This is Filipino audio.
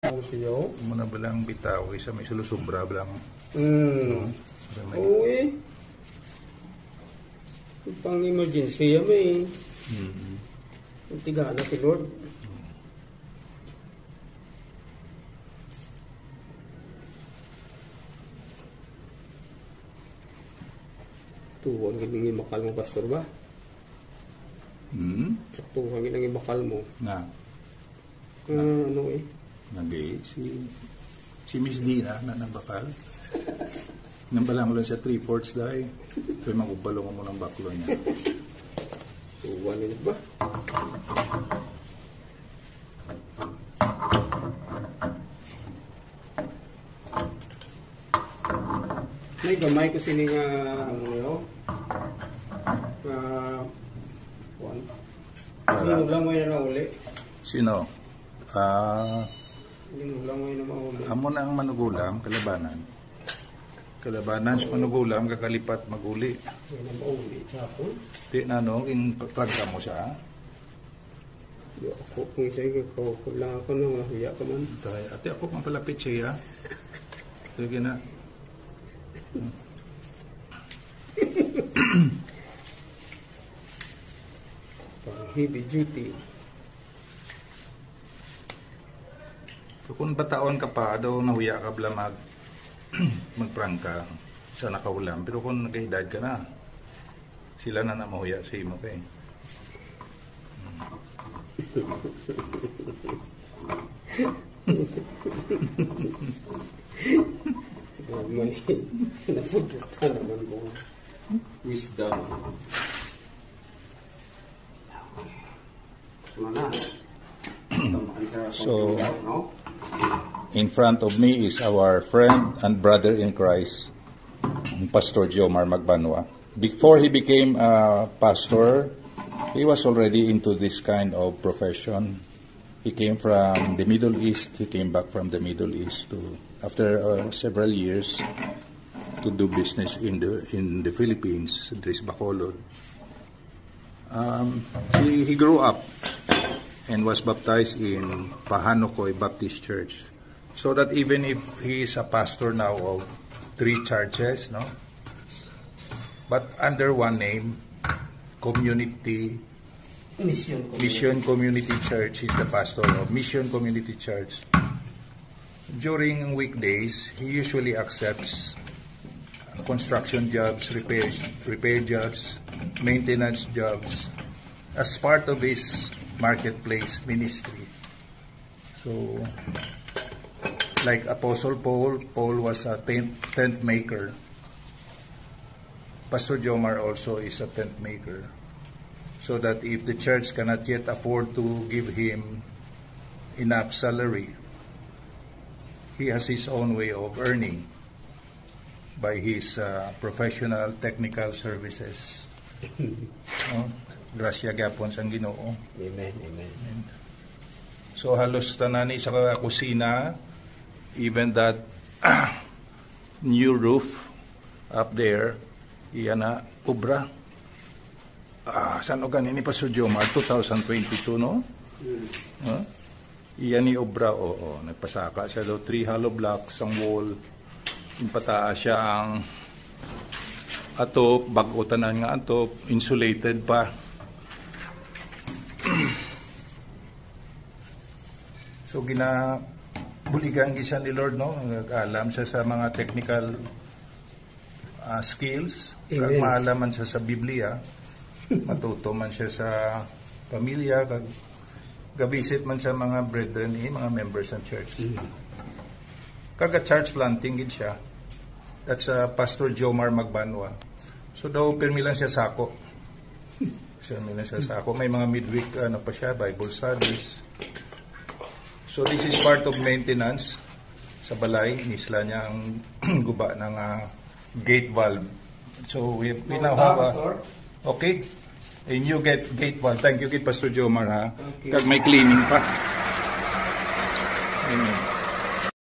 Siyo. Muna balang bitaw, isa may sulusubra balang. Oo eh. Pang emergency yan eh. Ang tiga na si Lord. Tuwan ginang bakal mo, pastor ba? Tuwan ginang bakal mo. Na. Ano eh? Nagay si Miss Dina na nabakal. Nambala mo lang siya 3/4 dahil. Kaya magubalo mo ng baklo niya. Tuwan yun ba? May gamay ko sining ano yun? Lang mo yun na uli. Sino? Lang mo yun na mauli. Amo na ang manugulam, kalabanan. Kalabanan sa manugulam, kakalipat maguli. Yan ang mauli sa hapon. Di na no, in-plugka mo siya. Ako kung isa ko lang ako nang mahuya ka man. Ate ako mapalapit siya. Sige na. Heavy duty. Kung bataon ka pa, daw nahuya ka bala magprank ka sa nakaulam. Pero kung nag-edad ka na, sila na mahuya sa imo ka eh. May napudutan naman ko. Wisdom. So, in front of me is our friend and brother in Christ, Pastor Jomar Magbanwa. Before he became a pastor, he was already into this kind of profession. He came from the Middle East. He came back from the Middle East after several years to do business in the Philippines, Dres Bacolod. He grew up and was baptized in Pahanokoy Baptist Church. So that even if he is a pastor now of 3 churches, no, but under one name, Mission Community Church, he's the pastor of Mission Community Church. During weekdays, he usually accepts construction jobs, repair jobs, maintenance jobs as part of his marketplace ministry. So, like Apostle Paul was a tent maker. Pastor Jomar also is a tent maker. So that if the church cannot yet afford to give him enough salary, he has his own way of earning by his professional technical services. Grasya gyapon sang Ginoo. Amen, amen. So halos tanani sa kusina, even that new roof up there, iyan na obra. Saan o ganin ni Pastor Jomar? 2022, no? Iyan ni obra, oo. Nagpasaka siya daw 3 hollow blocks ang wall. Impataas siya ang atop, bag-utanan nga atop, insulated pa. So buligan siya ni Lord, no? Nag-alam siya sa mga technical skills. Kag maalaman siya sa Biblia. Matuto man siya sa pamilya. Gabisit man sa mga brethren, mga members ng church. Kaga church planting gid siya. That's Pastor Jomar Magbanwa. So daw pirmi lang siya sako. May mga midweek pa siya, Bible studies. So this is part of maintenance sa balay. Inisla niya ang guba ng gate valve. So we now have a new gate valve. Thank you kay Pastor Jomar ha. Kag may cleaning pa.